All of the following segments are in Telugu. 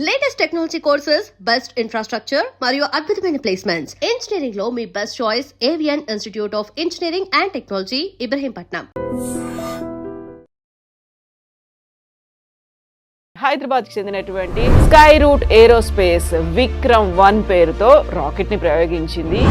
Latest technology courses, best infrastructure మరియు అద్భుతమైన ప్లేస్మెంట్స్. ఇంజనీరింగ్ లో మీ best choice AVN institute of engineering and technology, Ibrahimpatnam. హైదరాబాద్కి చెందినటువంటి స్కై రూట్ ఏరోస్పేస్ విక్రమ్-1 పేరుతో రాకెట్ ని ప్రయోగించింది.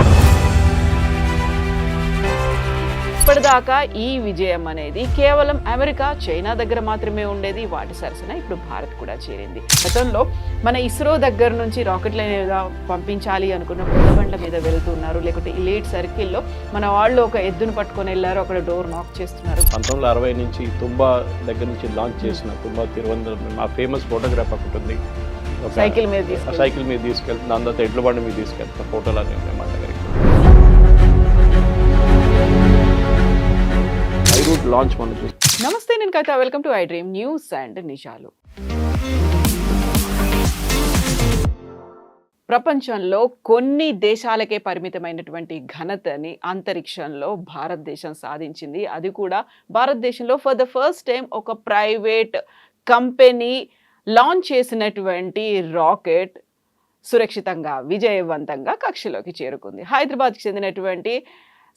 ఇప్పటిదాకా ఈ విజయం అనేది కేవలం అమెరికా, చైనా దగ్గర మాత్రమే ఉండేది. వాటి సరసన ఇప్పుడు భారత్ కూడా చేరింది. గతంలో మన ఇస్రో దగ్గర నుంచి రాకెట్ల మీద పంపించాలి అనుకున్న పొలబండ్ల మీద వెళ్తున్నారు, లేకుంటే ఇలీట్ సర్కిల్లో మన వాళ్ళు ఒక ఎద్దును పట్టుకొని వెళ్ళారు, అక్కడ డోర్ నాక్ చేస్తున్నారు. 1960 నుంచి తుంబా దగ్గర నుంచి లాంచ్ చేసిన తుంబా తిరువనంతపురం మా ఫేమస్ ఫోటోగ్రాఫ్ ఒకటి ఉంది. సైకిల్ మీద తీసుకెళ్తుంది, దాని తర్వాత ఎడ్ల బండి మీద తీసుకెళ్తున్న ఫోటోలు అన్నీ ఉన్నాయి మా దగ్గరికి. లాంచ్ మనం చూస్తాం. నమస్తే, నేను Kavitha. Welcome to iDream news and నిజాలు. ప్రపంచంలో కొన్ని దేశాలకే పరిమితమైనటువంటి ఘనతని అంతరిక్షంలో భారతదేశం సాధించింది. అది కూడా భారతదేశంలో ఫర్ ద ఫస్ట్ టైం ఒక ప్రైవేట్ కంపెనీ లాంచ్ చేసినటువంటి రాకెట్ సురక్షితంగా, విజయవంతంగా కక్షలోకి చేరుకుంది. హైదరాబాద్కి చెందినటువంటి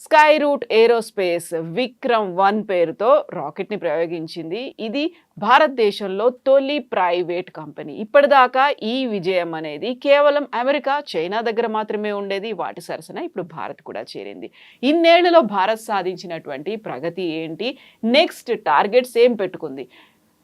స్కై రూట్ ఏరోస్పేస్ విక్రమ్-1 పేరుతో రాకెట్ ని ప్రయోగించింది. ఇది భారతదేశంలో తొలి ప్రైవేట్ కంపెనీ. ఇప్పటిదాకా ఈ విజయం అనేది కేవలం అమెరికా, చైనా దగ్గర మాత్రమే ఉండేది. వాటి సరసన ఇప్పుడు భారత్ కూడా చేరింది. ఇన్నేళ్లలో భారత్ సాధించినటువంటి ప్రగతి ఏంటి, నెక్స్ట్ టార్గెట్స్ ఏం పెట్టుకుంది?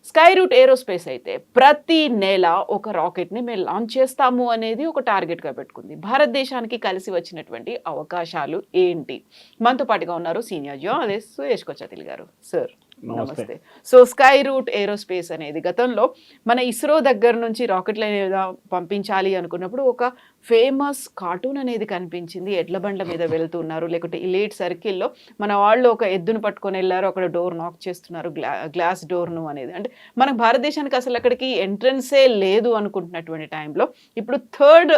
స్కై రూట్ ఏరోస్పేస్ అయితే ప్రతి నెల ఒక రాకెట్ని మేము లాంచ్ చేస్తాము అనేది ఒక టార్గెట్గా పెట్టుకుంది. భారతదేశానికి కలిసి వచ్చినటువంటి అవకాశాలు ఏంటి? మనతో పాటుగా ఉన్నారు సీనియర్ జర్నలిస్ట్ సుయేష్ కొచ్చాతిల్ గారు. సార్ నమస్తే. సో స్కై రూట్ ఏరోస్పేస్ అనేది గతంలో మన ఇస్రో దగ్గర నుంచి రాకెట్ల మీద పంపించాలి అనుకున్నప్పుడు ఒక ఫేమస్ కార్టూన్ అనేది కనిపించింది. ఎడ్ల బండ్ల మీద వెళ్తున్నారు, లేకుంటే ఇలీట్ సర్కిల్లో మన వాళ్ళు ఒక ఎద్దును పట్టుకొని వెళ్ళారు, అక్కడ డోర్ నాక్ చేస్తున్నారు, గ్లాస్ డోర్ను అనేది. అంటే మనకు భారతదేశానికి అసలు అక్కడికి ఎంట్రన్సే లేదు అనుకుంటున్నటువంటి టైంలో ఇప్పుడు థర్డ్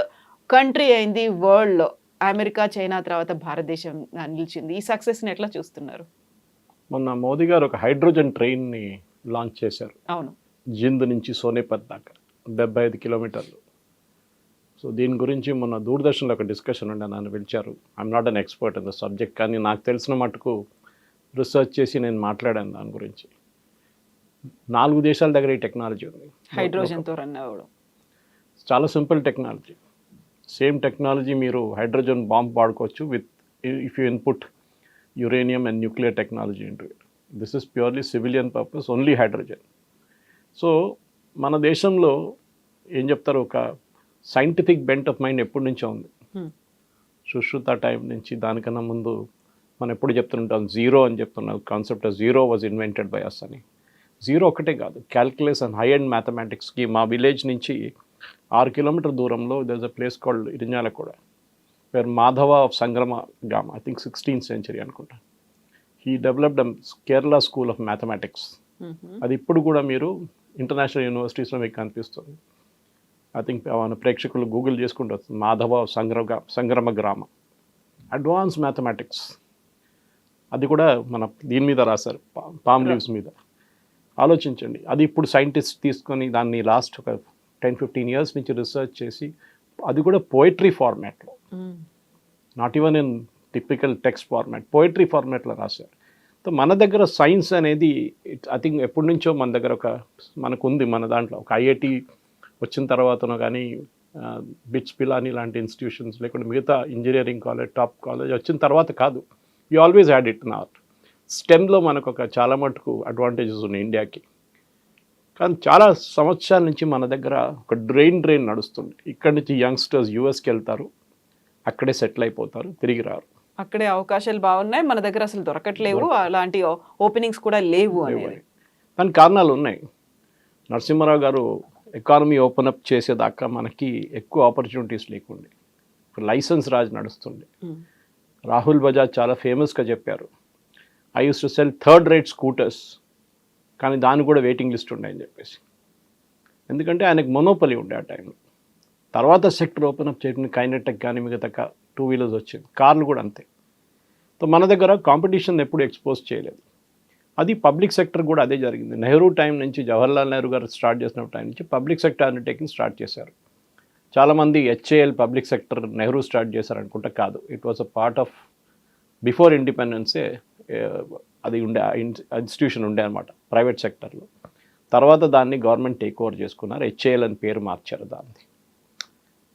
కంట్రీ అయింది వరల్డ్లో. అమెరికా, చైనా తర్వాత భారతదేశం నిలిచింది. ఈ సక్సెస్ని ఎట్లా చూస్తున్నారు? మొన్న మోదీ గారు ఒక హైడ్రోజన్ ట్రైన్ని లాంచ్ చేశారు. అవును, జింద్ నుంచి సోనేపత్ దాకా 75 కిలోమీటర్లు. సో దీని గురించి మొన్న దూరదర్శన్లో ఒక డిస్కషన్ ఉండే, నన్ను పిలిచారు. I'm not an expert in the subject, కానీ నాకు తెలిసిన మటుకు రీసెర్చ్ చేసి నేను మాట్లాడాను దాని గురించి. 4 దేశాల దగ్గర ఈ టెక్నాలజీ ఉంది, హైడ్రోజన్తో రన్ అవ్వడం. చాలా సింపుల్ టెక్నాలజీ. సేమ్ టెక్నాలజీ మీరు హైడ్రోజన్ బాంబ్ వాడుకోవచ్చు with if you input uranium and nuclear technology into it. This is purely civilian purpose, only hydrogen. So మన దేశంలో ఏం చెప్తారు, ఒక సైంటిఫిక్ బెంట్ ఆఫ్ మైండ్ ఎప్పటి నుంచో ఉంది. సుశ్రుత టైం నుంచి, దానికన్నా ముందు మనం ఎప్పుడు చెప్తుంటాం జీరో అని చెప్తున్నాం. Concept of zero was invented by us అని. జీరో ఒకటే కాదు, క్యాల్కులస్ అండ్ హై అండ్ మ్యాథమెటిక్స్కి మా విలేజ్ నుంచి 6 కిలోమీటర్ దూరంలో there is a place called Irinjalakuda, where Madhava of Sangrama Gama, I think 16th century అనుకుంటా, he developed a Kerala school of mathematics. అది ఇప్పుడు కూడా మీరు ఇంటర్నేషనల్ యూనివర్సిటీస్లో మీకు కనిపిస్తుంది. ఐ థింక్ మన ప్రేక్షకులు గూగుల్ చేసుకుంటూ వస్తుంది, మాధవ సంగ్రమ గ్రామ, అడ్వాన్స్ మ్యాథమెటిక్స్. అది కూడా మన దీని మీద రాశారు, పామ్ లీవ్స్ మీద. ఆలోచించండి, అది ఇప్పుడు సైంటిస్ట్ తీసుకొని దాన్ని లాస్ట్ ఒక 10-15 ఇయర్స్ నుంచి రీసెర్చ్ చేసి, అది కూడా పోయిటరీ ఫార్మాట్లో, not even in typical text format, poetry ఫార్మాట్లో రాశారు. సో మన దగ్గర సైన్స్ అనేది ఐ థింక్ ఎప్పటి నుంచో మన దగ్గర మనకు ఉంది. మన దాంట్లో ఒక ఐఐటి వచ్చిన తర్వాతనో కానీ, బిట్స్ పిలాని లాంటి ఇన్స్టిట్యూషన్స్, లేకుంటే మిగతా ఇంజనీరింగ్ కాలేజ్, టాప్ కాలేజ్ వచ్చిన తర్వాత కాదు, యూ ఆల్వేస్ హ్యాడ్ ఇట్. నా స్టెమ్లో మనకు చాలా మటుకు అడ్వాంటేజెస్ ఉన్నాయి ఇండియాకి. కానీ చాలా సంవత్సరాల నుంచి మన దగ్గర ఒక డ్రెయిన్ నడుస్తుంది. ఇక్కడి నుంచి యంగ్స్టర్స్ యూఎస్కి వెళ్తారు, అక్కడే సెటిల్ అయిపోతారు, తిరిగి రారు. అక్కడే అవకాశాలు బాగున్నాయి, మన దగ్గర అసలు దొరకట్లేవు, అలాంటి ఓపెనింగ్స్ కూడా లేవు అనేది. దానికి కారణాలు ఉన్నాయి. నరసింహారావు గారు ఎకానమీ ఓపెన్ అప్ చేసేదాకా మనకి ఎక్కువ ఆపర్చునిటీస్ లేకుండే, లైసెన్స్ రాజ్ నడుస్తుండే. రాహుల్ బజాజ్ చాలా ఫేమస్గా చెప్పారు, I use to cell third rate scooters, కానీ దానికి కూడా వెయిటింగ్ లిస్ట్ ఉండే అని చెప్పేసి. ఎందుకంటే ఆయనకు మొనోపలి ఉండే ఆ టైంలో. తర్వాత సెక్టర్ ఓపెన్ అప్ చేయడం, కైనెటెక్ కానీ మిగతా 2 వీలర్స్ వచ్చింది, కార్లు కూడా అంతే. సో మన దగ్గర కాంపిటీషన్ ఎప్పుడు ఎక్స్పోజ్ చేయలేదు. అది పబ్లిక్ సెక్టర్ కూడా అదే జరిగింది. నెహ్రూ టైం నుంచి, జవహర్లాల్ నెహ్రూ గారు స్టార్ట్ చేసిన టైం నుంచి పబ్లిక్ సెక్టర్ అండర్టేకింగ్ స్టార్ట్ చేశారు. చాలామంది HAL public sector Nehru start చేశారు అనుకుంటే కాదు. It was a part of before ఇండిపెండెన్సే అది ఉండే ఇన్స్టిట్యూషన్ ఉండే అనమాట ప్రైవేట్ సెక్టర్లో. తర్వాత దాన్ని గవర్నమెంట్ టేక్ ఓవర్ చేసుకున్నారు. హెచ్ఏఎల్ అని పేరు మార్చారు దాన్ని.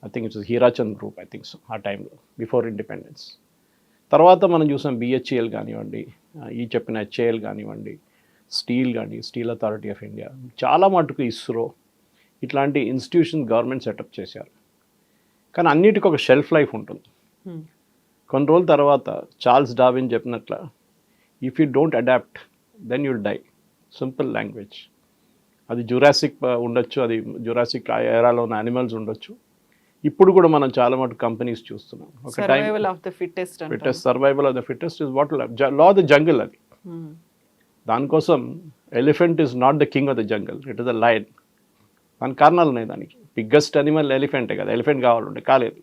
I think it's Hirachand group, I think so, ఆ టైంలో బిఫోర్ ఇండిపెండెన్స్. తర్వాత మనం చూసాం బిహెచ్ఈఎల్ కానివ్వండి, ఈ చెప్పిన హెచ్ఏఎల్ కానివ్వండి, స్టీల్ కానీ, స్టీల్ అథారిటీ ఆఫ్ ఇండియా, చాలా మటుకు ఇస్రో, ఇట్లాంటి ఇన్స్టిట్యూషన్ గవర్నమెంట్ సెటప్ చేశారు. కానీ అన్నిటికీ ఒక షెల్ఫ్ లైఫ్ ఉంటుంది. కొన్ని రోజుల తర్వాత చార్ల్స్ డార్విన్ చెప్పినట్ల, if you don't adapt then you'll die. Simple language. అది జురాసిక్ ఉండొచ్చు, అది జురాసిక్ ఎరాలో ఉన్న యానిమల్స్ ఉండొచ్చు. ఇప్పుడు కూడా మనం చాలా మటుకు కంపెనీస్ చూస్తున్నాం. ఒక time survival of the fittest survival of the fittest is what law of the jungle. అది దానికోసం elephant is not the king of the jungle, it is the lion. దాని కారణాలు ఉన్నాయి. దానికి బిగ్గెస్ట్ అనిమల్ ఎలిఫెంటే కదా, ఎలిఫెంట్ కావాలంటే కాలేదు.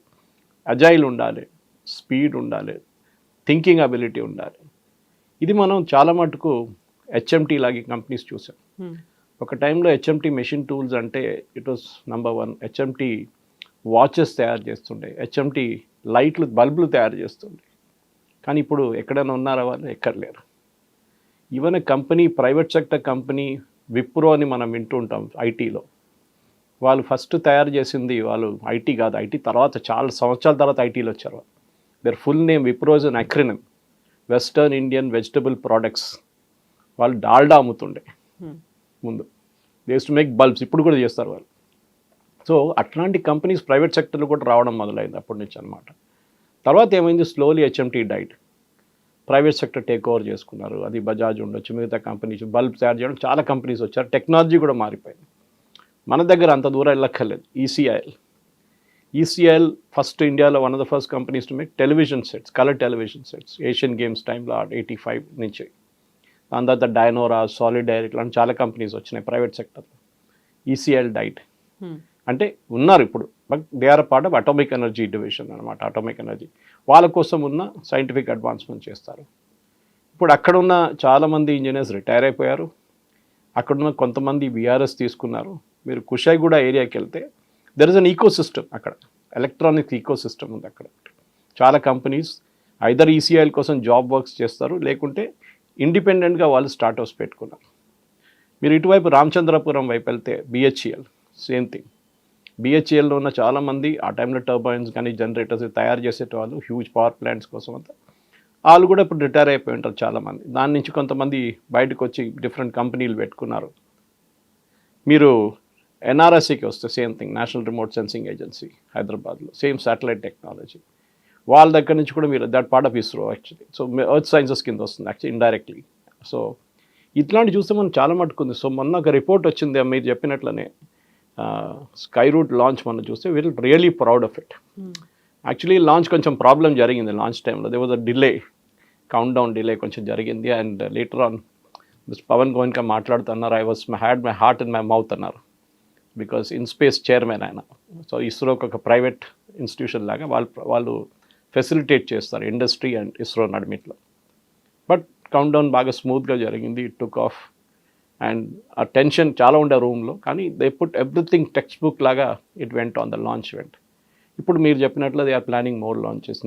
అజైల్ ఉండాలి, స్పీడ్ ఉండాలి, థింకింగ్ అబిలిటీ ఉండాలి. ఇది మనం చాలా మటుకు హెచ్ఎంటీ లాగే కంపెనీస్ చూసాం. ఒక టైంలో హెచ్ఎంటీ మెషిన్ టూల్స్ అంటే it was number 1. HMT watches తయారు చేస్తుండే, హెచ్ఎంటీ లైట్లు, బల్బులు తయారు చేస్తుండే. కానీ ఇప్పుడు ఎక్కడైనా ఉన్నారా వాళ్ళు? ఎక్కడ లేరు. Even company, private sector company Wipro అని మనం వింటూ ఉంటాం ఐటీలో. వాళ్ళు ఫస్ట్ తయారు చేసింది వాళ్ళు ఐటీ కాదు, ఐటీ తర్వాత చాలా సంవత్సరాల తర్వాత ఐటీలో వచ్చారు వాళ్ళు. Their full name Wipro is an acronym, western Indian vegetable products. వాళ్ళు డాల్డా అమ్ముతుండే ముందు. They used to make bulbs, ఇప్పుడు కూడా చేస్తారు వాళ్ళు. సో అట్లాంటి కంపెనీస్ ప్రైవేట్ సెక్టర్లో కూడా రావడం మొదలైంది అప్పటి నుంచి అనమాట. తర్వాత ఏమైంది, slowly HMT diet, private sector take over చేసుకున్నారు. అది బజాజ్ ఉండొచ్చు, మిగతా కంపెనీస్ బల్బ్ తయారు చేయడం చాలా కంపెనీస్ వచ్చారు. టెక్నాలజీ కూడా మారిపోయింది. మన దగ్గర అంత దూరం వెళ్ళక్కర్లేదు. ఈసీఐఎల్ ఫస్ట్ ఇండియాలో one of the first companies to make television sets, colour television sets. Asian games టైంలో 85 నుంచి. దాని తర్వాత డైనోరా, సాలిడైర్, ఇట్లాంటి చాలా కంపెనీస్ వచ్చినాయి ప్రైవేట్ సెక్టర్లో. ఈసీఐఎల్ డైట్ అంటే ఉన్నారు ఇప్పుడు, but they are part of atomic energy division అనమాట. అటామిక్ ఎనర్జీ వాళ్ళ కోసం ఉన్న సైంటిఫిక్ అడ్వాన్స్మెంట్ చేస్తారు. ఇప్పుడు అక్కడున్న చాలామంది ఇంజనీర్స్ రిటైర్ అయిపోయారు. అక్కడున్న కొంతమంది విఆర్ఎస్ తీసుకున్నారు. మీరు కుషాయిగూడ ఏరియాకి వెళ్తే there is an ecosystem. అక్కడ ఎలక్ట్రానిక్స్ ఈకో సిస్టమ్ ఉంది. అక్కడ చాలా కంపెనీస్ ఐదర్ ఈసీఐఎల్ కోసం జాబ్ వర్క్స్ చేస్తారు, లేకుంటే ఇండిపెండెంట్గా వాళ్ళు స్టార్ట్అప్స్ పెట్టుకున్నారు. మీరు ఇటువైపు రామచంద్రపురం వైపు వెళ్తే బిహెచ్ఈఎల్, సేమ్ థింగ్. బిహెచ్ఈఎల్లో ఉన్న చాలామంది ఆ టైంలో టర్బైన్స్ కానీ జనరేటర్స్ తయారు చేసేటవాళ్ళు, హ్యూజ్ పవర్ ప్లాంట్స్ కోసం అంతా. వాళ్ళు కూడా ఇప్పుడు రిటైర్ అయిపోయి ఉంటారు చాలామంది. దాని నుంచి కొంతమంది బయటకు వచ్చి డిఫరెంట్ కంపెనీలు పెట్టుకున్నారు. మీరు ఎన్ఆర్ఎస్సికి వస్తే same thing, national remote sensing agency హైదరాబాద్లో, సేమ్ శాటిలైట్ టెక్నాలజీ. వాళ్ళ దగ్గర నుంచి కూడా మీరు that part of ISRO actually. So earth sciences కింద వస్తుంది యాక్చువల్లీ ఇండైరెక్ట్లీ. సో ఇట్లాంటి చూస్తే మనం చాలా మట్టుకుంది. సో మొన్న ఒక రిపోర్ట్ వచ్చింది మీరు చెప్పినట్లనే, స్కై రూట్ లాంచ్ మనం చూస్తే we're really proud of it. Actually launch కొంచెం ప్రాబ్లం జరిగింది లాంచ్ టైంలో. There was a delay, count down delay కొంచెం జరిగింది. And later on Pawan Goenka మాట్లాడుతున్నారు, had my heart in my mouth అన్నారు. బికాస్ ఇన్ స్పేస్ చైర్మన్ ఆయన. సో ఇస్రోకి ఒక ప్రైవేట్ ఇన్స్టిట్యూషన్ లాగా వాళ్ళు ఫెసిలిటేట్ చేస్తారు ఇండస్ట్రీ అండ్ ఇస్రో నడిమిట్లో. బట్ కౌంట్ డౌన్ బాగా స్మూత్గా జరిగింది. It took off. అండ్ ఆ టెన్షన్ చాలా ఉండే రూమ్లో, కానీ they put everything text book లాగా it went on the launch event. ఇప్పుడు మీరు చెప్పినట్లు they are planning more launches.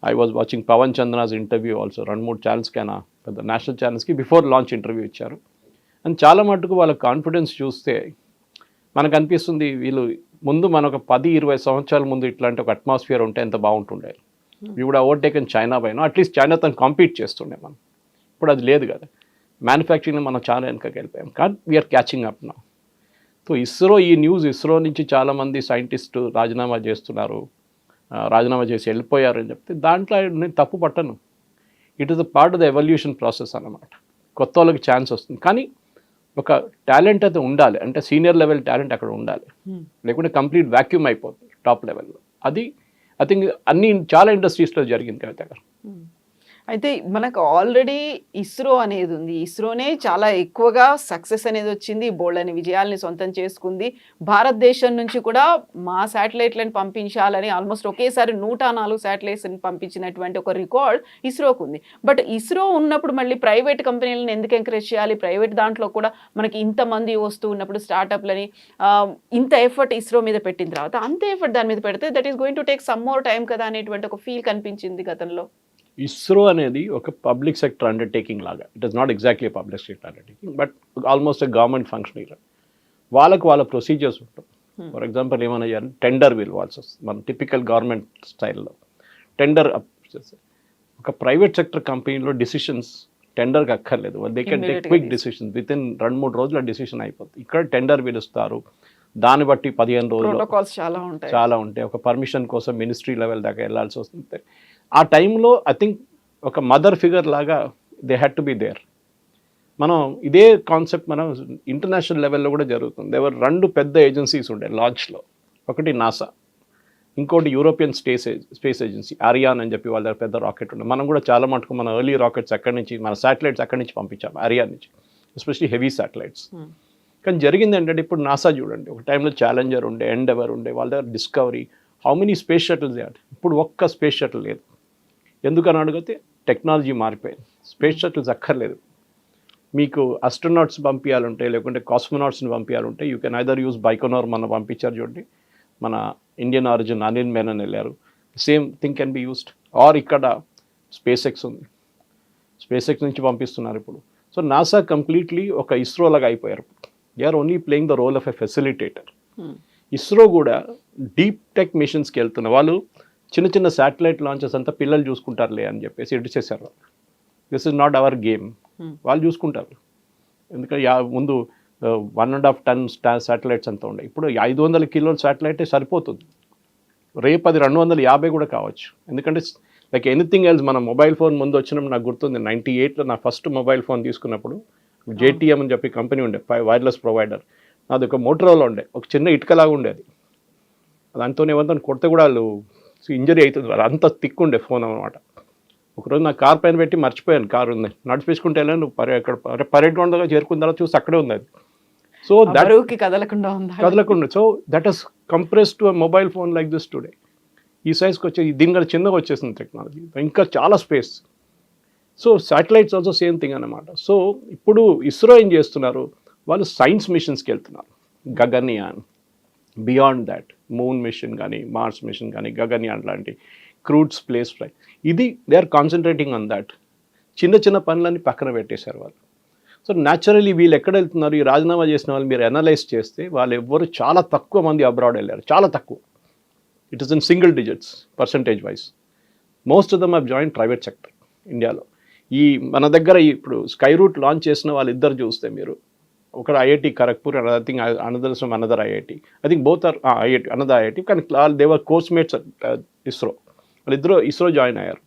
I was watching Pawan Chandra's interview also. 2-3 ఛానల్స్కి ఆయన పెద్ద నేషనల్ ఛానల్స్కి బిఫోర్ లాంచ్ ఇంటర్వ్యూ ఇచ్చారు. అండ్ చాలా మటుకు వాళ్ళ కాన్ఫిడెన్స్ చూస్తే మనకు అనిపిస్తుంది, వీళ్ళు ముందు మనకు 10-20 సంవత్సరాల ముందు ఇట్లాంటి ఒక అట్మాస్ఫియర్ ఉంటే ఎంత బాగుంటుండే. వీ వుడ్ ఓవర్టేకన్ చైనా పైన, అట్లీస్ట్ చైనాతో కాంపీట్ చేస్తుండే మనం. ఇప్పుడు అది లేదు కదా. మ్యానుఫ్యాక్చరింగ్లో మనం చాలా వెనకకి వెళ్ళిపోయాం, కానీ we're catching up now. So ISRO, ఈ న్యూస్ ఇస్రో నుంచి చాలామంది సైంటిస్టు రాజీనామా చేస్తున్నారు, రాజీనామా చేసి వెళ్ళిపోయారు అని చెప్తే దాంట్లో నేను తప్పు పట్టను. It is a part of the evolution process అన్నమాట. కొత్త వాళ్ళకి ఛాన్స్ వస్తుంది, కానీ ఒక టాలెంట్ అయితే ఉండాలి. అంటే సీనియర్ లెవెల్ టాలెంట్ అక్కడ ఉండాలి, లేకుంటే కంప్లీట్ వ్యాక్యూమ్ అయిపోతుంది టాప్ లెవెల్లో. అది ఐ థింక్ చాలా ఇండస్ట్రీస్లో జరిగింది కవిత గారు. అయితే మనకు ఆల్రెడీ ఇస్రో అనేది ఉంది. ఇస్రోనే చాలా ఎక్కువగా సక్సెస్ అనేది వచ్చింది. బోలెడన్ని విజయాల్ని సొంతం చేసుకుంది. భారతదేశం నుంచి కూడా మా శాటిలైట్‌లని పంపించాలని ఆల్మోస్ట్ ఒకేసారి 104 శాటిలైట్స్‌ని పంపించినటువంటి ఒక రికార్డ్ ఇస్రోకుంది. బట్ ఇస్రో ఉన్నప్పుడు మళ్ళీ ప్రైవేట్ కంపెనీలను ఎందుకు ఎంకరేజ్ చేయాలి? ప్రైవేట్ దాంట్లో కూడా మనకి ఇంతమంది వస్తూ ఉన్నప్పుడు స్టార్టప్‌లని ఇంత ఎఫర్ట్ ఇస్రో మీద పెట్టిన తర్వాత అంతే ఎఫర్ట్ దాని మీద పెడితే that is going to take some more time కదా అనేటువంటి ఒక ఫీల్ కనిపించింది గతంలో. ఇస్రో అనేది ఒక పబ్లిక్ సెక్టర్ అండర్టేకింగ్ లాగా. It is not exactly public sector undertaking, but almost government function. వాళ్ళ ప్రొసీజర్స్ ఉంటాయి. ఫర్ ఎగ్జాంపుల్ ఏమైనా చేయాలి, టెండర్ పిలవాల్సి వస్తుంది. మన టిపికల్ గవర్నమెంట్ స్టైల్లో టెండర్ ఒక ప్రైవేట్ సెక్టర్ కంపెనీలో డిసిషన్స్ టెండర్కి అక్కర్లేదు. They can take quick decisions with in 2-3 రోజుల డిసిషన్ అయిపోతుంది. ఇక్కడ టెండర్ పిలుస్తారు, దాన్ని బట్టి 15 రోజులు చాలా ఉంటాయి. ఒక పర్మిషన్ కోసం మినిస్ట్రీ లెవెల్ దాకా వెళ్ళాల్సి వస్తుంది. ఆ టైంలో ఐ థింక్ ఒక మదర్ ఫిగర్ లాగా they had to be there. మనం ఇదే కాన్సెప్ట్ మనం ఇంటర్నేషనల్ లెవెల్లో కూడా జరుగుతుంది. ఎవరు 2 పెద్ద ఏజెన్సీస్ ఉండే లాంచ్లో. ఒకటి నాసా, ఇంకోటి యూరోపియన్ స్పేస్ ఏజెన్సీ ఆరియాన్ అని చెప్పి వాళ్ళ దగ్గర పెద్ద రాకెట్ ఉండే. మనం కూడా చాలా మటుకు మన ఎర్లీ రాకెట్స్ అక్కడి నుంచి, మన శాటిలైట్స్ అక్కడి నుంచి పంపించాము, ఆరియాన్ నుంచి, ఎస్పెషలీ హెవీ శాటిలైట్స్. కానీ జరిగింది ఏంటంటే ఇప్పుడు నాసా చూడండి, ఒక టైంలో ఛాలెంజర్ ఉండే, ఎండెవర్ ఉండే, వాళ్ళ దగ్గర discovery, how many space shuttles add. ఇప్పుడు ఒక్క స్పేస్ షటిల్ లేదు. ఎందుకని అడిగితే టెక్నాలజీ మారిపోయింది. స్పేస్ షటిల్స్ అక్కర్లేదు. మీకు అస్ట్రోనాట్స్ పంపించాలంటే, లేకుంటే కాస్మోనాట్స్ని పంపించాలంటే you can either use Baikonur, మన పంపించారు చూడండి, మన ఇండియన్ ఆరిజిన్ అనిల్ మేనన్ వెళ్ళారు, same thing can be used. Or ఇక్కడ స్పేస్ ఎక్స్ ఉంది, స్పేస్ ఎక్స్ నుంచి పంపిస్తున్నారు ఇప్పుడు. సో నాసా కంప్లీట్లీ ఒక ఇస్రో లాగా అయిపోయారు. They are only playing the role of a facilitator. ISRO కూడా డీప్ టెక్ మిషన్స్కి వెళ్తున్న వాళ్ళు చిన్న చిన్న శాటిలైట్ లాంచెస్ అంతా పిల్లలు చూసుకుంటారులే అని చెప్పేసి ఇడిచేశారు. This is not our game. వాళ్ళు చూసుకుంటారు. ఎందుకంటే ముందు 1.5 టన్స్ శాటిలైట్స్ అంతా ఉండే, ఇప్పుడు 500 కిలోల శాటిలైటే సరిపోతుంది. రేపు అది 250 కూడా కావచ్చు. ఎందుకంటే లైక్ ఎనీథింగ్ ఎల్స్, మన మొబైల్ ఫోన్ ముందు వచ్చినప్పుడు నాకు గుర్తుంది 98లో నా ఫస్ట్ మొబైల్ ఫోన్ తీసుకున్నప్పుడు JTM అని చెప్పి కంపెనీ ఉండే, వైర్లెస్ ప్రొవైడర్. నాది ఒక మోటరోలా ఉండే, ఒక చిన్న ఇటుకలాగా ఉండేది. దాంతో ఏమంతా కొడితే కూడా వాళ్ళు ఇంజరీ అవుతుంది, అంత థిక్ ఉండే ఫోన్ అనమాట. ఒకరోజు నా కార్ పైన పెట్టి మర్చిపోయాను, కార్ ఉంది, నడిపించుకుంటే వెళ్ళాను, ఇక్కడ పరేడ్ గ్రౌండ్ దగ్గర చేరుకున్న తర్వాత చూసి అక్కడే ఉంది అది. సో దట్ కదలకుండా. So that is compress to mobile phone like this today. ఈ సైజ్కి వచ్చే, దీని కూడా చిన్నగా వచ్చేసింది టెక్నాలజీ, ఇంకా చాలా space. So satellites also same thing అన్నమాట. సో ఇప్పుడు ఇస్రో ఏం చేస్తున్నారు, వాళ్ళు సైన్స్ మిషన్స్కి వెళ్తున్నారు. Gaganyaan, beyond that, moon mission కానీ, మార్స్ మిషన్ కానీ, గగన్యాన్ లాంటి క్రూడ్ స్పేస్ ఫ్లైట్, ఇది they are concentrating on that. చిన్న చిన్న పనులన్నీ పక్కన పెట్టేశారు వాళ్ళు. సో న్యాచురలీ వీళ్ళు ఎక్కడ వెళ్తున్నారు, ఈ రాజీనామా చేసిన వాళ్ళు మీరు అనలైజ్ చేస్తే వాళ్ళు ఎవ్వరు చాలా తక్కువ మంది అబ్రాడ్ వెళ్ళారు, చాలా తక్కువ. It is in single digits percentage wise. Most of them have join private sector ఇండియాలో. ఈ మన దగ్గర ఇప్పుడు స్కై రూట్ లాంచ్ చేసిన వాళ్ళిద్దరు చూస్తే మీరు, ఒకడు IIT Kharagpur, and I think another from another IIT. I think both are IIT, another IIT, కానీ దేవర్ కోర్స్ మేట్స్ ఇస్రో. వాళ్ళిద్దరూ ఇస్రో జాయిన్ అయ్యారు,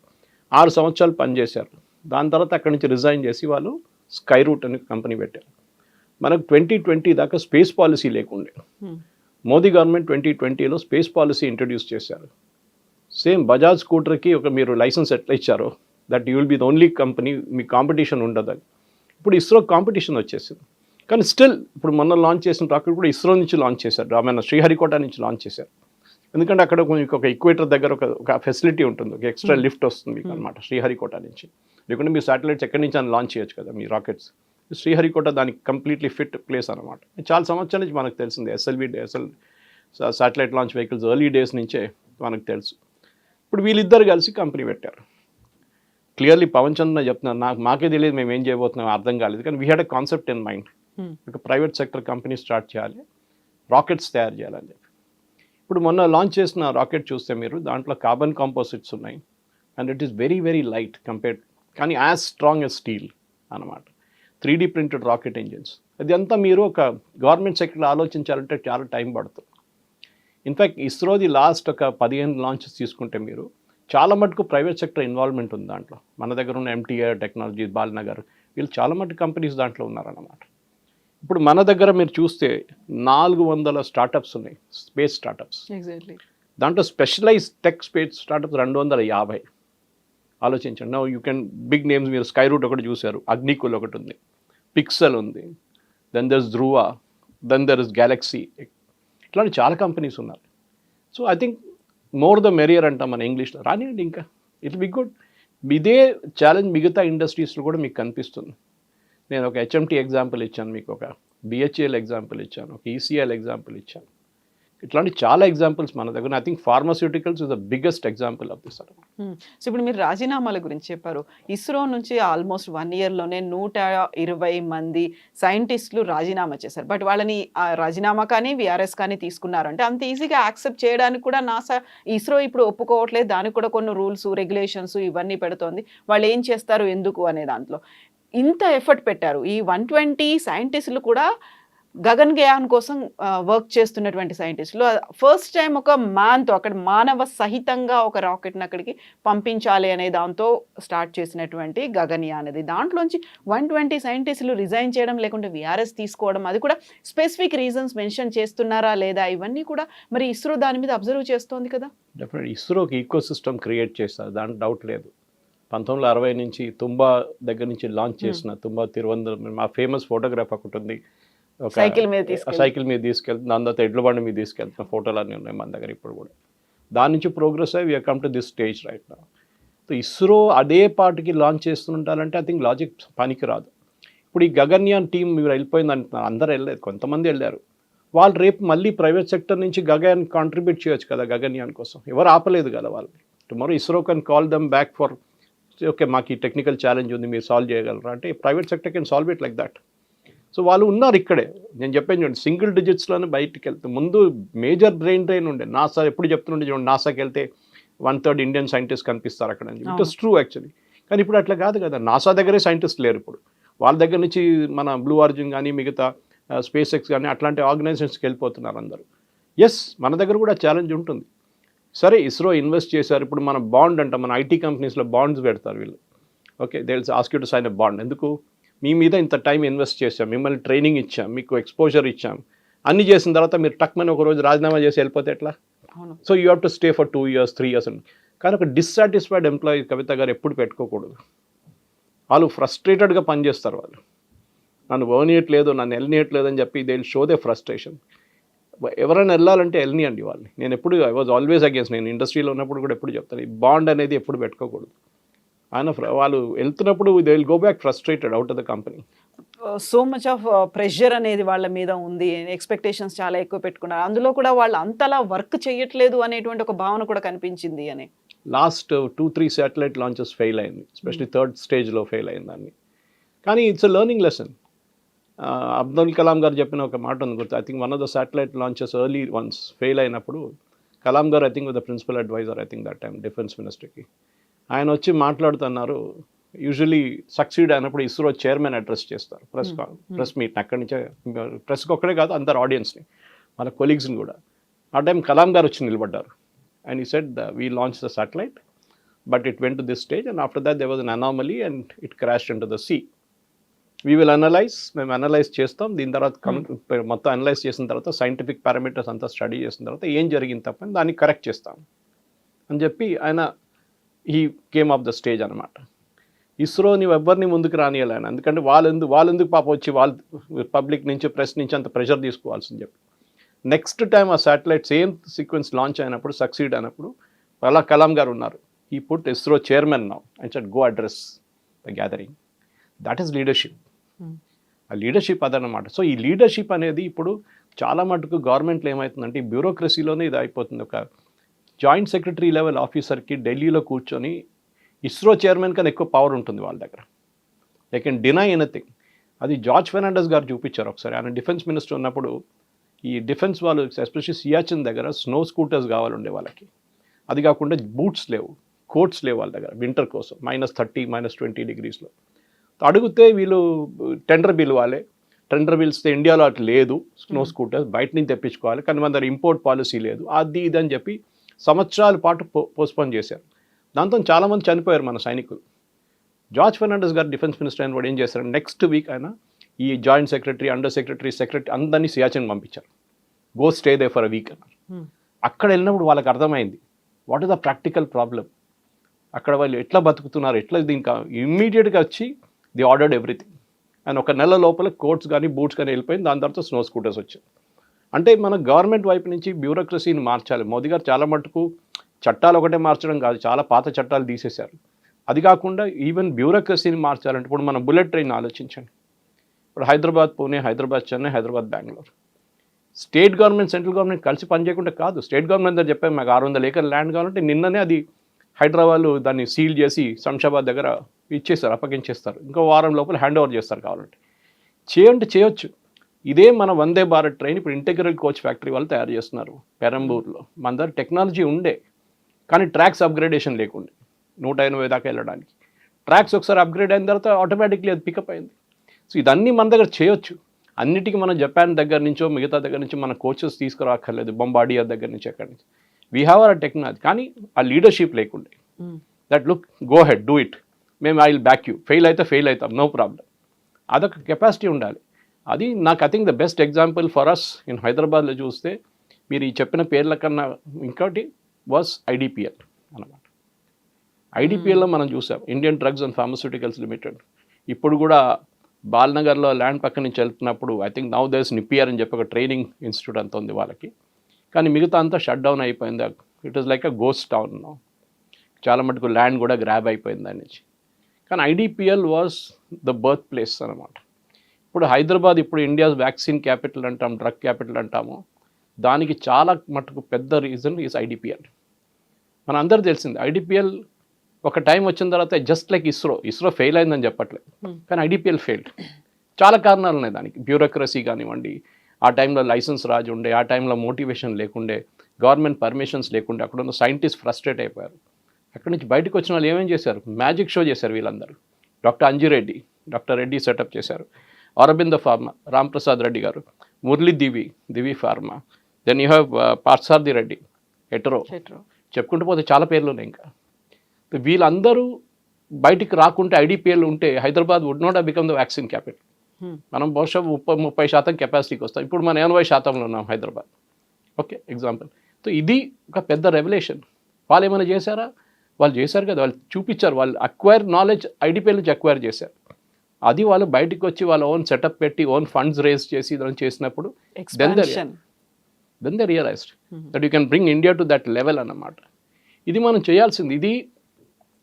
6 సంవత్సరాలు పనిచేశారు. దాని తర్వాత అక్కడి నుంచి రిజైన్ చేసి వాళ్ళు స్కై రూట్ అనే కంపెనీ పెట్టారు. మనకు 2020 దాకా స్పేస్ పాలసీ లేకుండే. మోదీ గవర్నమెంట్ 2020లో స్పేస్ పాలసీ ఇంట్రడ్యూస్ చేశారు. సేమ్ బజాజ్ స్కూటర్కి ఒక మీరు లైసెన్స్ ఎట్లా ఇచ్చారో, that you will be the only company, మీ కాంపిటీషన్ ఉండదు అని. ఇప్పుడు ఇస్రో కాంపిటీషన్ వచ్చేసింది. కానీ స్టిల్ ఇప్పుడు మొన్న లాంచ్ చేసిన రాకెట్ కూడా ఇస్రో నుంచి లాంచ్ చేశారు, మన శ్రీహరికోట నుంచి లాంచ్ చేశారు. ఎందుకంటే అక్కడ ఒక ఈక్వేటర్ దగ్గర ఒక ఫెసిలిటీ ఉంటుంది, ఒక ఎక్స్ట్రా లిఫ్ట్ వస్తుంది అనమాట శ్రీహరికోట నుంచి. లేకుంటే మీ శాటిలైట్స్ ఎక్కడి నుంచి అని లాంచ్ చేయొచ్చు కదా మీ రాకెట్స్. శ్రీహరికోట దానికి కంప్లీట్లీ ఫిట్ ప్లేస్ అనమాట. చాలా సంవత్సరాల నుంచి మనకు తెలిసింది, SL satellite launch vehicles early days నుంచే మనకు తెలుసు. ఇప్పుడు వీళ్ళిద్దరు కలిసి కంపెనీ పెట్టారు. క్లియర్లీ పవన్ చంద్ర చెప్తున్నారు, మాకే తెలియదు మేము ఏం చేయబోతున్నాం, అర్థం కాలేదు. కానీ we had a concept in mind, ఒక ప్రైవేట్ సెక్టర్ కంపెనీ స్టార్ట్ చేయాలి, రాకెట్స్ తయారు చేయాలని చెప్పి. ఇప్పుడు మొన్న లాంచ్ చేసిన రాకెట్ చూస్తే మీరు, దాంట్లో కార్బన్ కాంపోజిట్స్ ఉన్నాయి, and it is very very light compared, కానీ యాజ్ స్ట్రాంగ్ యాజ్ స్టీల్ అనమాట. 3D printed rocket engines. అదంతా మీరు ఒక గవర్నమెంట్ సెక్టర్లో ఆలోచించాలంటే చాలా టైం పడుతుంది. ఇన్ఫ్యాక్ట్ ఇస్రోది లాస్ట్ ఒక 15 లాంచెస్ తీసుకుంటే మీరు, చాలా మటుకు ప్రైవేట్ సెక్టర్ ఇన్వాల్వ్మెంట్ ఉంది దాంట్లో. మన దగ్గర ఉన్న MTI టెక్నాలజీ, బాలనగర్, వీళ్ళు చాలా మటుకు కంపెనీస్ దాంట్లో ఉన్నారన్నమాట. ఇప్పుడు మన దగ్గర మీరు చూస్తే 400 స్టార్టప్స్ ఉన్నాయి, స్పేస్ స్టార్టప్స్. ఎగ్జాక్ట్లీ. దాంట్లో స్పెషలైజ్ టెక్ స్పేస్ స్టార్టప్స్ 250. ఆలోచించండి. No you can big names మీరు స్కై రూట్ ఒకటి చూశారు, అగ్నికుల్ ఒకటి ఉంది, పిక్సెల్ ఉంది, then there is Dhruva, then there is GalaxEye, ఇట్లాంటి చాలా కంపెనీస్ ఉన్నారు. So I think more the merrier అంటాం మన ఇంగ్లీష్లో. రానివ్వండి, ఇంకా ఇట్ బి గుడ్. ఇదే ఛాలెంజ్ మిగతా ఇండస్ట్రీస్లో కూడా మీకు కనిపిస్తుంది. నేను ఒక హెచ్ఎంటీ ఎగ్జాంపుల్ ఇచ్చాను, మీకు ఒక బిహెచ్ఎల్ ఎగ్జాంపుల్ ఇచ్చాను, ఒక ఈసీఎల్ ఎగ్జాంపుల్ ఇచ్చాను. ఇట్లాంటి చాలా ఎగ్జాంపుల్స్ మన దగ్గర. I think pharmaceuticals is the biggest example of this. So ఇప్పుడు మీరు రాజీనామాల గురించి చెప్పారు. ఇస్రో నుంచి ఆల్మోస్ట్ 1 ఇయర్లోనే 120 మంది సైంటిస్టులు రాజీనామా చేశారు. బట్ వాళ్ళని రాజీనామా కానీ విఆర్ఎస్ కానీ తీసుకున్నారంటే అంత ఈజీగా యాక్సెప్ట్ చేయడానికి కూడా నాసా, ఇస్రో ఇప్పుడు ఒప్పుకోవట్లేదు. దానికి కూడా కొన్ని రూల్స్, రెగ్యులేషన్స్ ఇవన్నీ పెడుతోంది. వాళ్ళు ఏం చేస్తారు, ఎందుకు అనే దాంట్లో ఇంత ఎఫర్ట్ పెట్టారు. ఈ 120 సైంటిస్టులు కూడా గగన్యాన్ కోసం వర్క్ చేస్తున్నటువంటి సైంటిస్టులు. ఫస్ట్ టైం ఒక మ్యాన్తో, అక్కడ మానవ సహితంగా ఒక రాకెట్ని అక్కడికి పంపించాలి అనే దాంతో స్టార్ట్ చేసినటువంటి గగన్యాన్ అది. దాంట్లోంచి 120 సైంటిస్టులు రిజైన్ చేయడం, లేకుంటే విఆర్ఎస్ తీసుకోవడం, అది కూడా స్పెసిఫిక్ రీజన్స్ మెన్షన్ చేస్తున్నారా లేదా, ఇవన్నీ కూడా మరి ఇస్రో దాని మీద అబ్జర్వ్ చేస్తోంది కదా. డెఫినెట్ ఇస్రోకి ఈకో సిస్టమ్ క్రియేట్ చేస్తారు, దాంట్లో డౌట్ లేదు. 1960 నుంచి తుంబా దగ్గర నుంచి లాంచ్ చేసిన తుంబా తిరువనంతపురం, మా ఫేమస్ ఫోటోగ్రాఫ్ ఒకటి ఉంది, సైకిల్ మీద తీసుకెళ్తుంది, దాని తర్వాత ఎడ్ల బండి మీద తీసుకెళ్తున్న ఫోటోలు అన్నీ ఉన్నాయి మన దగ్గర ఇప్పుడు కూడా. దాని నుంచి ప్రోగ్రెస్ అయ్యి we're come to this stage right now. So ISRO అదే పార్టీకి లాంచ్ చేస్తుంటారంటే ఐ థింక్ లాజిక్ పనికి రాదు. ఇప్పుడు ఈ గగన్యాన్ టీం మీరు వెళ్ళిపోయింది అంటున్నారు, అందరు వెళ్ళలేదు, కొంతమంది వెళ్ళారు. వాళ్ళు రేపు మళ్ళీ ప్రైవేట్ సెక్టర్ నుంచి గగన్ కాంట్రిబ్యూట్ చేయొచ్చు కదా గగన్యాన్ కోసం, ఎవరు ఆపలేదు కదా వాళ్ళని. Tomorrow ISRO can call them back for okay మాకు ఈ టెక్నికల్ ఛాలెంజ్ ఉంది, మీరు సాల్వ్ చేయగలరా అంటే private sector can solve it like that. So వాళ్ళు ఉన్నారు ఇక్కడే. నేను చెప్పాను చూడండి, సింగిల్ డిజిట్స్లోనే బయటికి వెళ్తే ముందు మేజర్ బ్రెయిన్ డ్రైన్ ఉండే. నాసా ఎప్పుడు చెప్తుండే చూడండి, నాసాకి వెళ్తే 1/3 ఇండియన్ సైంటిస్ట్ కనిపిస్తారు అక్కడ అని. It is true actually. కానీ ఇప్పుడు అట్లా కాదు కదా, నాసా దగ్గరే సైంటిస్ట్ లేరు ఇప్పుడు. వాళ్ళ దగ్గర నుంచి మన బ్లూ ఆరిజిన్ కానీ మిగతా స్పేస్ ఎక్స్ కానీ అట్లాంటి ఆర్గనైజేషన్స్కి వెళ్ళిపోతున్నారు అందరూ. ఎస్, మన దగ్గర కూడా ఛాలెంజ్ ఉంటుంది. సరే ఇస్రో ఇన్వెస్ట్ చేశారు, ఇప్పుడు మన బాండ్ అంటాం, మన ఐటీ కంపెనీస్లో బాండ్స్ పెడతారు వీళ్ళు. Okay, they will ask you to sign a bond. ఎందుకు? మీ మీద ఇంత టైం ఇన్వెస్ట్ చేసాం, మిమ్మల్ని ట్రైనింగ్ ఇచ్చాం, మీకు ఎక్స్పోజర్ ఇచ్చాం, అన్ని చేసిన తర్వాత మీరు టక్మని ఒక రోజు రాజీనామా చేసి వెళ్ళిపోతే ఎట్లా? So you have to stay for 2 years 3 years అని. కానీ ఒక డిస్సాటిస్ఫైడ్ ఎంప్లాయీ కవిత గారు ఎప్పుడు పెట్టుకోకూడదు. వాళ్ళు ఫ్రస్ట్రేటెడ్గా పనిచేస్తారు. వాళ్ళు నన్ను ఓనియట్లేదు, నన్ను వెళ్ళనియట్లేదు అని చెప్పి they will show they frustration. ఎవరైనా వెళ్ళాలంటే వెళ్ళనియండి వాళ్ళని. నేను ఎప్పుడు ఐ వాజ్ ఆల్వేస్ అగేన్స్, నేను ఇండస్ట్రీలో ఉన్నప్పుడు కూడా ఎప్పుడు చెప్తాను, ఈ బాండ్ అనేది ఎప్పుడు పెట్టుకోకూడదు. ఆయన వాళ్ళు వెళ్తున్నప్పుడు they will go back frustrated out of the company. So much of pressure అనేది వాళ్ళ మీద ఉంది, ఎక్స్పెక్టేషన్స్ చాలా ఎక్కువ పెట్టుకున్నారు. అందులో కూడా వాళ్ళు అంతలా వర్క్ చేయట్లేదు అనేటువంటి ఒక భావన కూడా కనిపించింది అని. లాస్ట్ 2-3 శాటిలైట్ లాంచెస్ ఫెయిల్ అయింది, ఎస్పెషలీ 3rd స్టేజ్లో ఫెయిల్ అయిందని. కానీ it's a learning lesson. Abdul Kalam garu చెప్పిన ఒక మాట ఉంది గుర్తు. I think one of the satellite launches early ones fail అయినప్పుడు Kalam garu I think with the principal adviser I think that time defence మినిస్టర్కి ఆయన వచ్చి మాట్లాడుతున్నారు. యూజువలీ సక్సీడ్ అయినప్పుడు ఇస్రో చైర్మన్ అడ్రస్ చేస్తారు ప్రెస్ మీట్. అక్కడి నుంచే ప్రెస్కి ఒక్కడే కాదు అందరు ఆడియన్స్ని, వాళ్ళ కొలీగ్స్ని కూడా. ఆ టైం కలాం గారు వచ్చి నిలబడ్డారు. And he said we launch the satellite but it went to this stage and after that there was an anomaly and it crashed in to the sea. We will analyse, మేము అనలైజ్ చేస్తాం. దీని తర్వాత మొత్తం అనలైజ్ చేసిన తర్వాత సైంటిఫిక్ పారామీటర్స్ అంతా స్టడీ చేసిన తర్వాత ఏం జరిగింది తప్పని దాన్ని కరెక్ట్ చేస్తాం అని చెప్పి ఆయన ఈ కేమ్ ఆఫ్ ద స్టేజ్ అనమాట. ఇస్రోని ఎవరిని ముందుకు రానియాలి ఆయన, ఎందుకంటే వాళ్ళెందుకు పాప వచ్చి వాళ్ళు పబ్లిక్ నుంచి ప్రెస్ నుంచి అంత ప్రెషర్ తీసుకోవాల్సింది చెప్పి. నెక్స్ట్ టైం ఆ శాటిలైట్ సేమ్ సీక్వెన్స్ లాంచ్ అయినప్పుడు సక్సీడ్ అయినప్పుడు అలా కలాం గారు ఉన్నారు. ఈ put ISRO chairman now and said go address the gathering. That is leadership. ఆ లీడర్షిప్ అదనమాట. సో ఈ లీడర్షిప్ అనేది ఇప్పుడు చాలా మటుకు గవర్నమెంట్లో ఏమవుతుందంటే ఈ బ్యూరోక్రసీలోనే ఇది అయిపోతుంది. ఒక జాయింట్ సెక్రటరీ లెవెల్ ఆఫీసర్కి ఢిల్లీలో కూర్చొని ఇస్రో చైర్మన్ కన్నా ఎక్కువ పవర్ ఉంటుంది వాళ్ళ దగ్గర. They can deny anything. అది జార్జ్ ఫెర్నాండెస్ గారు చూపించారు ఒకసారి. ఆయన డిఫెన్స్ మినిస్టర్ ఉన్నప్పుడు ఈ డిఫెన్స్ వాళ్ళు ఎస్పెషల్లీ సియాచిన్ దగ్గర స్నో స్కూటర్స్ కావాలి ఉండే వాళ్ళకి. అది కాకుండా బూట్స్ లేవు, కోట్స్ లేవు వాళ్ళ దగ్గర వింటర్ కోసం, -30 -20 degreesలో. అడిగితే వీళ్ళు టెండర్ పిలవాలి. టెండర్ పిలిస్తే ఇండియాలో అటు లేదు స్నో స్కూటర్స్, బయట నుంచి తెప్పించుకోవాలి. కానీ మన దగ్గర ఇంపోర్ట్ పాలసీ లేదు, అది ఇది అని చెప్పి సంవత్సరాల పాటు పోస్ట్పోన్ చేశారు. దాంతో చాలామంది చనిపోయారు మన సైనికులు. జార్జ్ ఫెర్నాండెస్ గారు డిఫెన్స్ మినిస్టర్ అయిన వాడు ఏం చేశారు, నెక్స్ట్ వీక్ ఆయన ఈ joint secretary, under secretary, secretary అందరినీ సియాచిన్ పంపించారు. Go stay they for a week అన్నారు. అక్కడ వెళ్ళినప్పుడు వాళ్ళకి అర్థమైంది what is the practical problem. అక్కడ వాళ్ళు ఎట్లా బతుకుతున్నారు, ఎట్లా దీనికి ఇమ్మీడియట్గా వచ్చి ది ఆర్డర్డ్ ఎవ్రీథింగ్. అండ్ ఒక నెల లోపల కోట్స్ కానీ బూట్స్ కానీ వెళ్ళిపోయింది. దాని తర్వాత స్నో స్కూటర్స్ వచ్చాయి. అంటే మన గవర్నమెంట్ వైపు నుంచి బ్యూరోక్రసీని మార్చాలి. మోదీ గారు చాలా మటుకు చట్టాలు ఒకటే మార్చడం కాదు, చాలా పాత చట్టాలు తీసేశారు. అది కాకుండా ఈవెన్ బ్యూరోక్రసీని మార్చాలంటే ఇప్పుడు మనం బుల్లెట్ ట్రైన్ ఆలోచించండి. ఇప్పుడు Hyderabad Pune, Hyderabad Chennai, Hyderabad Bengaluru. State government central government కలిసి పనిచేయకుండా కాదు. స్టేట్ గవర్నమెంట్ దగ్గర చెప్పాము మాకు 600 ఏకర్ ల్యాండ్ కావాలంటే నిన్ననే అది హైదరాబాద్ దాన్ని సీల్ చేసి శంషాబాద్ దగ్గర ఇచ్చేస్తారు, అప్పగించేస్తారు. ఇంకో వారం లోపల హ్యాండ్ ఓవర్ చేస్తారు కావాలంటే. చేయొచ్చు. ఇదే మన వందే భారత్ ట్రైన్ ఇప్పుడు ఇంటెగ్రల్ కోచ్ ఫ్యాక్టరీ వాళ్ళు తయారు చేస్తున్నారు పెరంబూర్లో. మన దగ్గర టెక్నాలజీ ఉండే కానీ ట్రాక్స్ అప్గ్రేడేషన్ లేకుండే 180 దాకా వెళ్ళడానికి. ట్రాక్స్ ఒకసారి అప్గ్రేడ్ అయిన తర్వాత ఆటోమేటిక్లీ అది పికప్ అయింది. సో ఇదన్నీ మన దగ్గర చేయొచ్చు. అన్నిటికీ మనం జపాన్ దగ్గర నుంచో మిగతా దగ్గర నుంచి మన కోచెస్ తీసుకురాక్కర్లేదు, బొంబాడియా దగ్గర నుంచి ఎక్కడి నుంచి. వీ హ్యావ్ అవర్ టెక్నాలజీ, కానీ ఆ లీడర్షిప్ లేకుండే. That look go head do it, మేము I will back you, fail అయితే ఫెయిల్ అవుతాం, నో ప్రాబ్లం. అదొక కెపాసిటీ ఉండాలి. అది నాకు I think the best example for us in హైదరాబాద్లో చూస్తే మీరు ఈ చెప్పిన పేర్ల కన్నా ఇంకోటి వాస్ ఐడిపిఎల్ అనమాట. ఐడిపిఎల్లో మనం చూసాం Indian drugs and pharmaceuticals limited. ఇప్పుడు కూడా బాల్నగర్లో ల్యాండ్ పక్క నుంచి వెళ్తున్నప్పుడు ఐ థింక్ నౌ దేర్స్ నిపిఆర్ అని చెప్పి ఒక ట్రైనింగ్ ఇన్స్టిట్యూట్ అంత ఉంది వాళ్ళకి. కానీ మిగతా అంతా షట్ డౌన్ అయిపోయింది. It is like a ghost town. చాలా మటుకు ల్యాండ్ కూడా గ్రాబ్ అయిపోయింది దాని నుంచి. కానీ IDPL was the birth place అనమాట. ఇప్పుడు హైదరాబాద్ ఇప్పుడు ఇండియాస్ వ్యాక్సిన్ క్యాపిటల్ అంటాం, డ్రగ్ క్యాపిటల్ అంటాము. దానికి చాలా మటుకు పెద్ద రీజన్ ఈజ్ ఐడిపిఎల్. మన అందరూ తెలిసింది ఐడిపిఎల్ ఒక టైం వచ్చిన తర్వాత జస్ట్ లైక్ ఇస్రో ఫెయిల్ అయిందని చెప్పట్లేదు, కానీ ఐడిపిఎల్ ఫెయిల్డ్. చాలా కారణాలు ఉన్నాయి దానికి. బ్యూరోక్రసీ కానివ్వండి, ఆ టైంలో లైసెన్స్ రాజు ఉండే, ఆ టైంలో మోటివేషన్ లేకుండే, గవర్నమెంట్ పర్మిషన్స్ లేకుండే, అక్కడ ఉన్న సైంటిస్ట్ ఫ్రస్ట్రేట్ అయిపోయారు. అక్కడి నుంచి బయటకు వచ్చిన వాళ్ళు ఏమేం చేశారు, మ్యాజిక్ షో చేశారు వీళ్ళందరూ. డాక్టర్ రెడ్డి సెటప్ చేశారు. Aurobindo pharma, Ramprasad Reddy garu, Murali Divi pharma, then you have Parthasarathy Reddy, Hetero, చెప్పుకుంటూ పోతే చాలా పేర్లు ఉన్నాయి. ఇంకా వీళ్ళందరూ బయటికి రాకుంటే ఐడిపిఎల్ ఉంటే Hyderabad would not have become the vaccine capital. మనం బహుశా 30% కెపాసిటీకి వస్తాం. ఇప్పుడు మనం 80% ఉన్నాం హైదరాబాద్. Okay, example. సో ఇది ఒక పెద్ద రెవల్యూషన్. వాళ్ళు ఏమైనా చేశారా? వాళ్ళు చేశారు కదా, వాళ్ళు చూపించారు. వాళ్ళు అక్వైర్ నాలెడ్జ్ ఐడిపిఎల్ నుంచి అక్వైర్ చేశారు. అది వాళ్ళు బయటకు వచ్చి వాళ్ళ ఓన్ సెటప్ పెట్టి ఓన్ ఫండ్స్ రేజ్ చేసి దాన్ని చేసినప్పుడు then they realised that you can bring India to that level అన్నమాట. ఇది మనం చేయాల్సింది. ఇది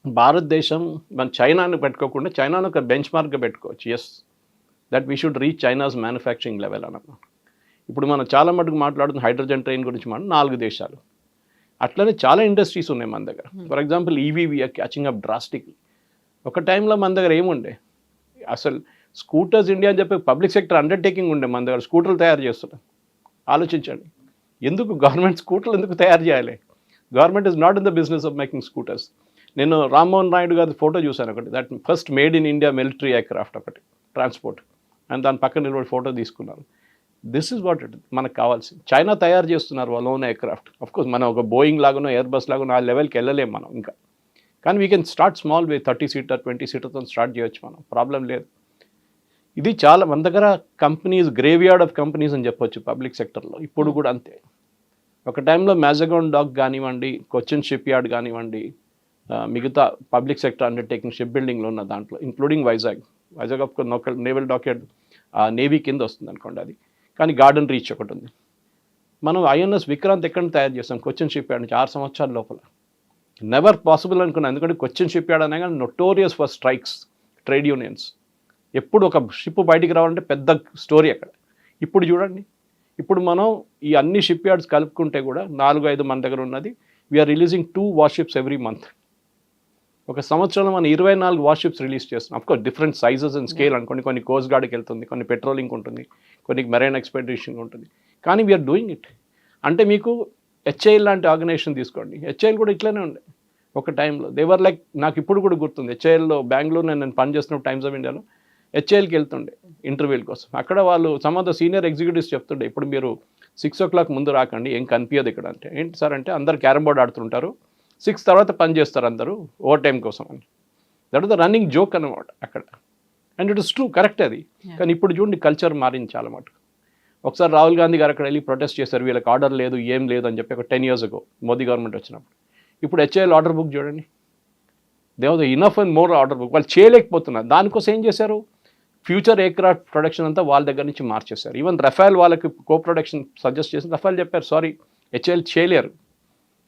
భారతదేశం మన చైనాను పెట్టుకోకుండా చైనాను ఒక బెంచ్ మార్క్గా పెట్టుకోవచ్చు. Yes, that we should reach China's manufacturing level అన్నమాట. ఇప్పుడు మనం చాలా మటుకు మాట్లాడుతున్న హైడ్రోజన్ ట్రైన్ గురించి మనం 4 దేశాలు. అట్లనే చాలా ఇండస్ట్రీస్ ఉన్నాయి మన దగ్గర. For example EV we're catching up drastically. ఒక టైంలో మన దగ్గర ఏముండే, అసలు స్కూటర్స్ ఇండియా అని చెప్పి పబ్లిక్ సెక్టర్ అండర్టేకింగ్ ఉండే. మన దగ్గర స్కూటర్లు తయారు చేస్తున్నాం. ఆలోచించండి, ఎందుకు గవర్నమెంట్ స్కూటర్లు ఎందుకు తయారు చేయాలి? Government is not in the business of making scooters. నేను రామ్మోహన్ నాయుడు గారి ఫోటో చూశాను ఒకటి, that first made in India military aircraft ఒకటి, ట్రాన్స్పోర్ట్, అండ్ దాని పక్కన నిలబడి ఫోటో తీసుకున్నారు. దిస్ ఈజ్ వాట్ ఇట్ మనకు కావాల్సింది. చైనా తయారు చేస్తున్నారు వాళ్ళ ఓన్ ఎయిర్క్రాఫ్ట్. అఫ్కోర్స్ మనం ఒక బోయింగ్ లాగానో ఎయిర్బస్ లాగానో ఆ లెవెల్కి వెళ్ళలేము మనం ఇంకా. కానీ we can start small way, 30 seater 20 సీటర్తో స్టార్ట్ చేయొచ్చు మనం, ప్రాబ్లం లేదు. ఇది చాలా మన దగ్గర companies, graveyard of companies అని చెప్పొచ్చు పబ్లిక్ సెక్టర్లో. ఇప్పుడు కూడా అంతే. ఒక టైంలో మ్యాజగాన్ డాక్ కానివ్వండి, కొచ్చిన్ షిప్ యార్డ్ కానివ్వండి, మిగతా పబ్లిక్ సెక్టర్ అండర్టేకింగ్ షిప్ బిల్డింగ్లో ఉన్న దాంట్లో including Vizag of naval dockyard navy కింద వస్తుంది అనుకోండి అది. కానీ గార్డెన్ రీచ్ ఒకటి ఉంది. మనం ఐఎన్ఎస్ విక్రాంత్ ఎక్కడ తయారు చేస్తాం, కొచ్చిన్ షిప్ యార్డ్ నుంచి 6 సంవత్సరాల లోపల. నెవర్ పాసిబుల్ అనుకున్నాను, ఎందుకంటే కొచ్చిన్ షిప్ యార్డ్ అనగా notorious for strikes, trade unions. ఎప్పుడు ఒక షిప్ బయటికి రావాలంటే పెద్ద స్టోరీ అక్కడ. ఇప్పుడు చూడండి, ఇప్పుడు మనం ఈ అన్ని షిప్ యార్డ్స్ కలుపుకుంటే కూడా 4-5 మన దగ్గర ఉన్నది. We're releasing 2 warships every month. ఒక సంవత్సరంలో మనం 24 వార్షిప్స్ రిలీజ్ చేస్తున్నాం. Of course different sizes and scale అనుకోండి. కొన్ని కోస్ట్ గార్డ్కి వెళ్తుంది, కొన్ని పెట్రోలింగ్ ఉంటుంది, కొన్ని మెరైన్ ఎక్స్పెడిషన్ ఉంటుంది. కానీ వీఆర్ డూయింగ్ ఇట్. అంటే మీకు హెచ్ఐఎల్ లాంటి ఆర్గనైజేషన్ తీసుకోండి. హెచ్ఐఎల్ కూడా ఇట్లనే ఉండే ఒక టైంలో. దేవర్ లైక్, నాకు ఇప్పుడు కూడా గుర్తుంది, హెచ్ఐఎల్లో బెంగళూరులో నేను పనిచేస్తున్న టైమ్స్ ఆఫ్ ఇండియాలో హెచ్ఐఎల్కి వెళ్తుండే ఇంటర్వ్యూల కోసం. అక్కడ వాళ్ళు some of the senior executives చెప్తుండే, ఇప్పుడు మీరు 6 o'clock ముందు రాకండి, ఏం కనిపించదు ఇక్కడ. అంటే ఏంటి సార్ అంటే, అందరు క్యారమ్ బోర్డ్ ఆడుతుంటారు, 6 తర్వాత పని చేస్తారు అందరూ ఓవర్ టైం కోసం అని. That is the running joke అన్నమాట అక్కడ. And it is true, correct అది. కానీ ఇప్పుడు చూడండి కల్చర్ మారింది చాలా మటుకు. ఒకసారి రాహుల్ గాంధీ గారు అక్కడ వెళ్ళి ప్రొటెస్ట్ చేశారు, వీళ్ళకి ఆర్డర్ లేదు, ఏం లేదు అని చెప్పి, ఒక 10 years ago మోదీ గవర్నమెంట్ వచ్చినప్పుడు. ఇప్పుడు హెచ్ఐఎల్ ఆర్డర్ బుక్ చూడండి, they was enough and more order book. వాళ్ళు చేయలేకపోతున్నారు. దానికోసం ఏం చేశారు, ఫ్యూచర్ ఎయిర్క్రాఫ్ట్ ప్రొడక్షన్ అంతా వాళ్ళ దగ్గర నుంచి మార్చేశారు. ఈవెన్ రఫేల్ వాళ్ళకి కో ప్రొడక్షన్ సజెస్ట్ చేసి రఫేల్ చెప్పారు సారీ హెచ్ఏఎల్ చేయలేరు.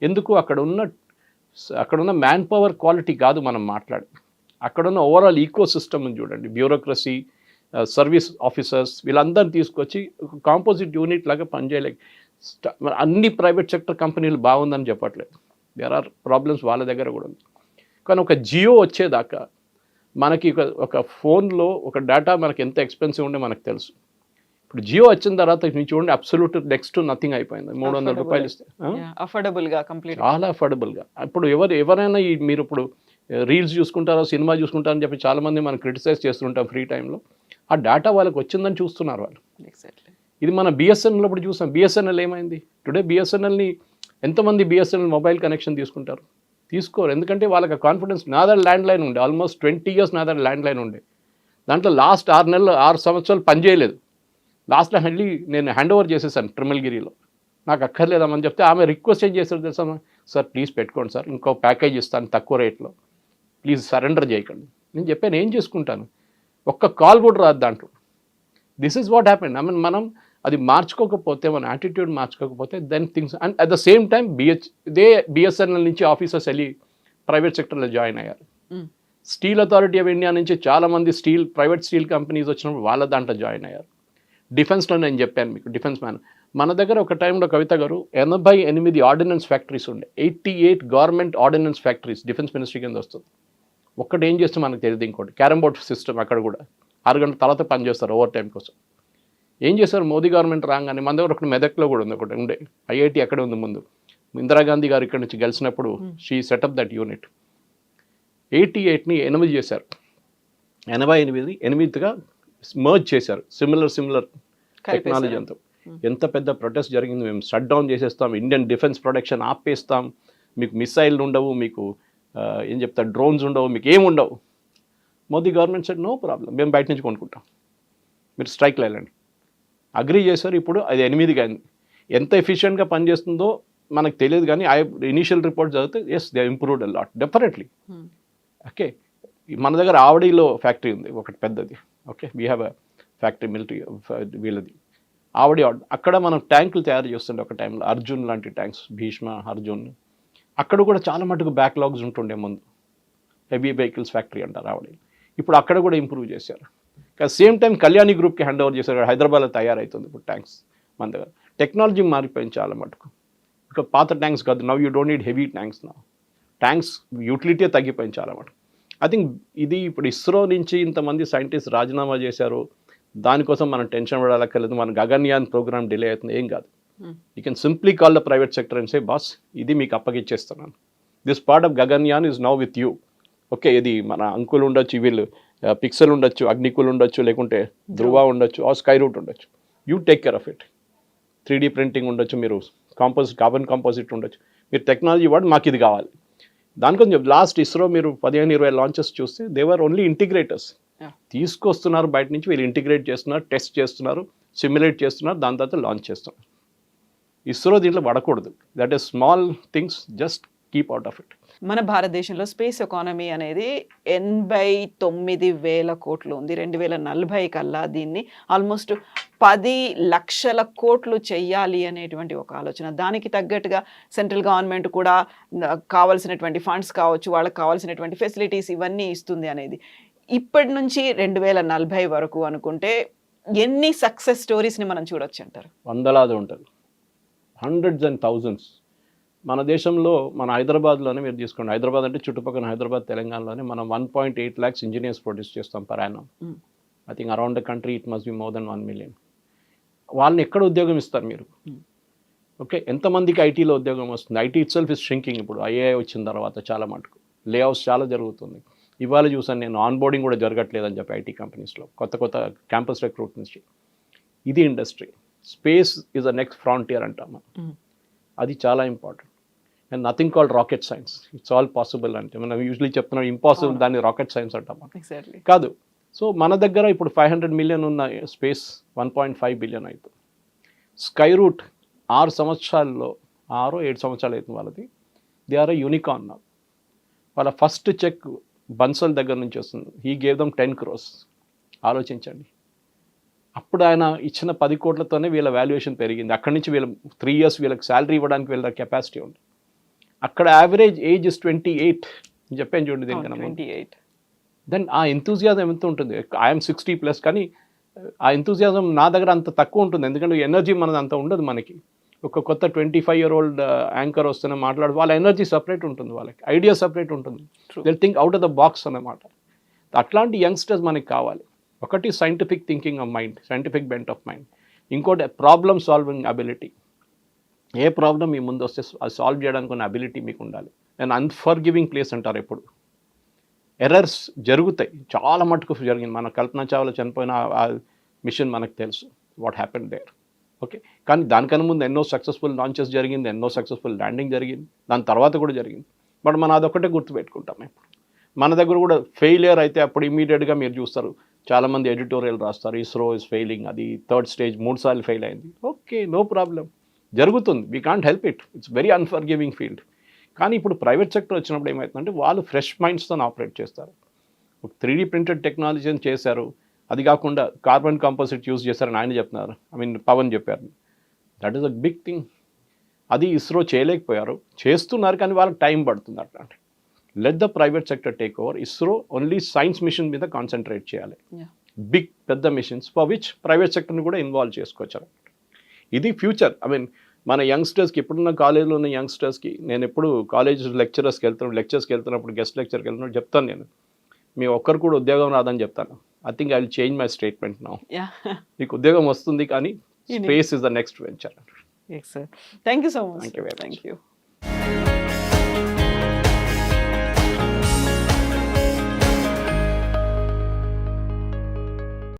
ఎందుకు, అక్కడున్న మ్యాన్ పవర్ క్వాలిటీ కాదు మనం మాట్లాడి, అక్కడున్న ఓవరాల్ ఈకో సిస్టమ్ని చూడండి. బ్యూరోక్రసీ, సర్వీస్ ఆఫీసర్స్ వీళ్ళందరినీ తీసుకొచ్చి కాంపోజిట్ యూనిట్ లాగా పనిచేయలేక అన్ని ప్రైవేట్ సెక్టర్ కంపెనీలు బాగుందని చెప్పట్లేదు. దేర్ ఆర్ ప్రాబ్లమ్స్ వాళ్ళ దగ్గర కూడా ఉంది. కానీ ఒక జియో వచ్చేదాకా మనకి ఒక ఫోన్లో ఒక డేటా మనకి ఎంత ఎక్స్పెన్సివ్ ఉండే మనకు తెలుసు. ఇప్పుడు జియో వచ్చిన తర్వాత మీరు చూడండి అబ్సల్యూట్ నెక్స్ట్ నథింగ్ అయిపోయింది. 300 రూపాయలు ఇస్తే అఫోర్డబుల్గా, కంప్లీట్ చాలా అఫోర్డబుల్గా. ఇప్పుడు ఎవరైనా మీరు ఇప్పుడు రీల్స్ చూసుకుంటారో సినిమా చూసుకుంటారని చెప్పి చాలామంది మనం క్రిటిసైజ్ చేస్తుంటాం ఫ్రీ టైంలో. ఆ డేటా వాళ్ళకి వచ్చిందని చూస్తున్నారు వాళ్ళు. ఎగ్జాక్ట్లీ. ఇది మన బిఎస్ఎన్ఎల్ ఇప్పుడు చూసాం. బిఎస్ఎన్ఎల్ ఏమైంది టుడే, బిఎస్ఎన్ఎల్ని ఎంతమంది బిఎస్ఎన్ఎల్ మొబైల్ కనెక్షన్ తీసుకుంటారు? తీసుకోరు. ఎందుకంటే వాళ్ళకి కాన్ఫిడెన్స్. నా దగ్గర ల్యాండ్ లైన్ ఉండే ఆల్మోస్ట్ 20 years నా దగ్గర ల్యాండ్ లైన్ ఉండే. దాంట్లో లాస్ట్ 6 సంవత్సరాలు పనిచేయలేదు. లాస్ట్లో వెళ్ళి నేను హ్యాండ్ ఓవర్ చేసేసాను తిరుమలగిరిలో. నాకు అక్కర్లేదామని చెప్తే ఆమె రిక్వెస్ట్ ఏం చేశారు తెలుసా, సార్ ప్లీజ్ పెట్టుకోండి సార్, ఇంకో ప్యాకేజ్ ఇస్తాను తక్కువ రేట్లో, ప్లీజ్ సరెండర్ చేయకండి. నేను చెప్పాను ఏం చేసుకుంటాను, ఒక్క కాల్ కూడా రాదు దాంట్లో. This is what happened. I mean మనం అది మార్చుకోకపోతే, మన యాటిట్యూడ్ మార్చుకోకపోతే then things. And at the same time BSNL నుంచి ఆఫీసర్స్ వెళ్ళి ప్రైవేట్ సెక్టర్లో జాయిన్ అయ్యారు. స్టీల్ అథారిటీ ఆఫ్ ఇండియా నుంచి చాలామంది ప్రైవేట్ స్టీల్ కంపెనీస్ వచ్చినప్పుడు వాళ్ళ దాంట్లో జాయిన్ అయ్యారు. డిఫెన్స్లో నేను చెప్పాను మీకు, డిఫెన్స్ మ్యాన్. మన దగ్గర ఒక టైంలో కవిత గారు 88 ఆర్డినెన్స్ ఫ్యాక్టరీస్ ఉండే. 88 government ordinance factories defence ministry కింద వస్తుంది. ఒక్కటి ఏం చేస్తే మనకు తెలియదు. ఇంకోటి క్యారమ్ బోర్డ్ సిస్టమ్, అక్కడ కూడా 6 గంటల తర్వాత పనిచేస్తారు ఓవర్ టైం కోసం. ఏం చేశారు, మోదీ గవర్నమెంట్ రాగానే మన దగ్గర ఒకటి మెదక్లో కూడా ఉంది, ఒకటి ఉండే ఐఐటి అక్కడే ఉంది. ముందు ఇందిరాగాంధీ గారు ఇక్కడ నుంచి గెలిచినప్పుడు షీ సెటప్ దట్ యూనిట్. 88ని 8 చేశారు. 88గా మర్జ్ చేశారు. సిమిలర్ టెక్నాలజీ అంతా. ఎంత పెద్ద ప్రొటెస్ట్ జరిగింది. మేము షట్ డౌన్ చేసేస్తాం, ఇండియన్ డిఫెన్స్ ప్రొడక్షన్ ఆపేస్తాం, మీకు మిసైల్ ఉండవు, మీకు ఏం చెప్తారు డ్రోన్స్ ఉండవు, మీకు ఏమి ఉండవు. Modi government said no problem, మేము బయట నుంచి కొనుక్కుంటాం, మీరు స్ట్రైక్లో వెళ్ళండి. అగ్రీ చేశారు. ఇప్పుడు అది 8 అయింది. ఎంత ఎఫిషియెంట్గా పనిచేస్తుందో మనకు తెలియదు, కానీ ఇనీషియల్ రిపోర్ట్ చదివితే yes they improved a lot definitely. Okay, మన దగ్గర ఆవడిలో ఫ్యాక్టరీ ఉంది ఒకటి పెద్దది. Okay, we have a factory military వీళ్ళది ఆవడి. అక్కడ మనం ట్యాంకులు తయారు చేస్తుండే ఒక టైంలో, అర్జున్ లాంటి ట్యాంక్స్, భీష్మ, అర్జున్. అక్కడ కూడా చాలా మటుకు బ్యాక్లాగ్స్ ఉంటుండే ముందు. హెవీ వెహికల్స్ ఫ్యాక్టరీ అంటారు ఆవడి. ఇప్పుడు అక్కడ కూడా ఇంప్రూవ్ చేశారు. సేమ్ టైం కళ్యాణి గ్రూప్కి హ్యాండ్ ఓవర్ చేశారు. హైదరాబాద్లో తయారవుతుంది ఇప్పుడు ట్యాంక్స్. మన దగ్గర టెక్నాలజీ మారిపోయింది చాలా మటుకు. ఇంకా పాత ట్యాంక్స్ కాదు, now you don't need heavy tanks. నా ట్యాంక్స్ యూటిలిటీ తగ్గిపోయింది చాలా మటుకు. ఐ థింక్ ఇది ఇప్పుడు ఇస్రో నుంచి ఇంతమంది సైంటిస్ట్ రాజీనామా చేశారు, దానికోసం మనం టెన్షన్ పడాలక్కర్లేదు. మన గగన్యాన్ ప్రోగ్రామ్ డిలే అవుతుంది, ఏం కాదు. You can simply call the private sector and say boss ఇది మీకు అప్పగిచ్చేస్తున్నాను, this part of Gaganyaan is now with you. Okay, ఇది మన అంకుల్ ఉండొచ్చు, వీళ్ళు పిక్సెల్ ఉండొచ్చు, అగ్నికుల్ ఉండొచ్చు, లేకుంటే ధ్రువ ఉండొచ్చు, ఆ స్కై రూట్ ఉండొచ్చు. You take care of it. 3D printing ఉండొచ్చు, మీరు కార్బన్ కాంపోజిట్ ఉండొచ్చు, మీరు టెక్నాలజీ వాడు మాకు ఇది కావాలి. దానికోసం లాస్ట్ ఇస్రో మీరు 15-20 లాంచెస్ చూస్తే దేవర్ ఓన్లీ ఇంటిగ్రేటర్స్. తీసుకొస్తున్నారు బయట నుంచి, వీళ్ళు ఇంటిగ్రేట్ చేస్తున్నారు, టెస్ట్ చేస్తున్నారు, సిమ్యులేట్ చేస్తున్నారు, దాని తర్వాత లాంచ్ చేస్తున్నారు. ఇస్రో దీంట్లో పడకూడదు. That is small things, just keep out of it. మన భారతదేశంలో స్పేస్ ఎకానమీ అనేది 89,000 కోట్లు ఉంది. 2040 కల్లా దీన్ని ఆల్మోస్ట్ 10 లక్షల కోట్లు చెయ్యాలి అనేటువంటి ఒక ఆలోచన. దానికి తగ్గట్టుగా సెంట్రల్ గవర్నమెంట్ కూడా కావాల్సినటువంటి ఫండ్స్ కావచ్చు, వాళ్ళకి కావాల్సినటువంటి ఫెసిలిటీస్ ఇవన్నీ ఇస్తుంది అనేది. ఇప్పటి నుంచి 2040 వరకు అనుకుంటే ఎన్ని సక్సెస్ స్టోరీస్ని మనం చూడొచ్చు అంటారు? వందలాది ఉంటుంది, హండ్రెడ్స్ అండ్ థౌజండ్స్. మన దేశంలో, మన హైదరాబాద్లోనే మీరు తీసుకోండి. హైదరాబాద్ అంటే చుట్టుపక్కల హైదరాబాద్, తెలంగాణలోనే మనం 1.8 lakhs ఇంజనీర్స్ ప్రొడ్యూస్ చేస్తాం per annum. I think around the country it must be more than 1 million. వాళ్ళని ఎక్కడ ఉద్యోగం ఇస్తారు మీరు? ఓకే, ఎంతమందికి ఐటీలో ఉద్యోగం వస్తుంది? IT it self is షింకింగ్. ఇప్పుడు ఐఏఐ వచ్చిన తర్వాత చాలా మటుకు లేఅవుట్స్ చాలా జరుగుతుంది. ఇవాళ చూసాను నేను, ఆన్ బోర్డింగ్ కూడా జరగట్లేదని చెప్పి ఐటీ కంపెనీస్లో కొత్త క్యాంపస్ రిక్రూట్ నుంచి. ఇది industry. Space is a next frontier అంటాం మనం. అది చాలా important. And nothing called rocket science, it's all possible. అంటే మనం యూజువలీ చెప్తున్నాం ఇంపాసిబుల్, దాన్ని రాకెట్ సైన్స్ అంటాం. కాదు. సో మన దగ్గర ఇప్పుడు 500 million ఉన్న స్పేస్ 1.5 billion అవుతుంది. స్కై రూట్ 6 సంవత్సరాల్లో 6 or 7 సంవత్సరాలు అవుతుంది వాళ్ళది. They are a unicorn. వాళ్ళ ఫస్ట్ చెక్ బన్సల్ దగ్గర నుంచి వస్తుంది. He gave them 10 crores. ఆలోచించండి. అప్పుడు ఆయన ఇచ్చిన 10 కోట్లతోనే వీళ్ళ వాల్యుయేషన్ పెరిగింది. అక్కడి నుంచి వీళ్ళ 3 years వీళ్ళకి శాలరీ ఇవ్వడానికి వీళ్ళ కెపాసిటీ ఉంది. అక్కడ యావరేజ్ ఏజ్ ఇస్ 28. నేను చెప్పాను చూడండి దీనికన్నా ముందు. 28. దెన్ ఆ ఎంతూజియాజం ఎంత ఉంటుంది? ఐఎమ్ 60+ కానీ ఆ ఎంతూజియాజం నా దగ్గర అంత తక్కువ ఉంటుంది. ఎందుకంటే ఎనర్జీ మనది అంత ఉండదు మనకి. ఒక కొత్త 25-year-old యాంకర్ వస్తేనే మాట్లాడు, వాళ్ళ ఎనర్జీ సపరేట్ ఉంటుంది, వాళ్ళకి ఐడియా సపరేట్ ఉంటుంది. They think out of the box అన్నమాట. అట్లాంటి యంగ్స్టర్స్ మనకి కావాలి. ఒకటి scientific thinking of mind, scientific bent of mind. ఇంకోటి ప్రాబ్లమ్ సాల్వింగ్ అబిలిటీ. ఏ ప్రాబ్లం మీ ముందు వస్తే అది సాల్వ్ చేయడానికి ఉన్న అబిలిటీ మీకు ఉండాలి. అండ్ అన్ఫర్గివింగ్ ప్లేస్ అంటారు ఎప్పుడు. ఎర్రర్స్ జరుగుతాయి, చాలా మటుకు జరిగింది. మన కల్పన చావ్లా చనిపోయిన ఆ మిషన్ మనకు తెలుసు వాట్ హ్యాపెన్ దేర్. ఓకే, కానీ దానికన్నా ముందు ఎన్నో సక్సెస్ఫుల్ లాంచెస్ జరిగింది, ఎన్నో సక్సెస్ఫుల్ ల్యాండింగ్ జరిగింది, దాని తర్వాత కూడా జరిగింది. బట్ మనం అదొకటే గుర్తుపెట్టుకుంటాం. ఇప్పుడు మన దగ్గర కూడా ఫెయిలియర్ అయితే అప్పుడు ఇమీడియట్గా మీరు చూస్తారు, చాలామంది ఎడిటోరియల్ రాస్తారు, ఇస్రో ఇస్ ఫెయిలింగ్, అది 3rd stage 3 సార్లు ఫెయిల్ అయింది. ఓకే, నో ప్రాబ్లం, జరుగుతుంది. We can't help it. It's very unforgiving field. కానీ ఇప్పుడు ప్రైవేట్ సెక్టర్ వచ్చినప్పుడు ఏమవుతుందంటే వాళ్ళు ఫ్రెష్ మైండ్స్తో ఆపరేట్ చేస్తారు. 3D printed టెక్నాలజీని చేశారు, అది కాకుండా కార్బన్ కాంపోజిట్ యూజ్ చేశారని ఆయన చెప్తున్నారు. పవన్ చెప్పారు. That is a big thing. అది ఇస్రో చేయలేకపోయారు, చేస్తున్నారు, కానీ వాళ్ళకి టైం పడుతుంది. అట్లాంటి let the private sector take over. ISRO only science mission మీద కాన్సన్ట్రేట్ చేయాలి. బిగ్ పెద్ద మిషన్స్ ఫర్ విచ్ ప్రైవేట్ సెక్టర్ని కూడా ఇన్వాల్వ్ చేసుకోవచ్చు. ఇది ఫ్యూచర్. మన యంగ్స్టర్స్కి, ఇప్పుడున్న కాలేజీలో ఉన్న యంగ్స్టర్స్కి, నేను ఎప్పుడు కాలేజ్ లెక్చరర్స్కి వెళ్తున్నప్పుడు గెస్ట్ లెక్చర్కి వెళ్తున్నప్పుడు చెప్తాను, నేను మీ ఒక్కరు కూడా ఉద్యోగం రాదని చెప్తాను. I think I will change my statement now. మీకు ఉద్యోగం వస్తుంది, కానీ space is the next venture. Yes, sir. Thank you so much. Thank you very much. Thank you.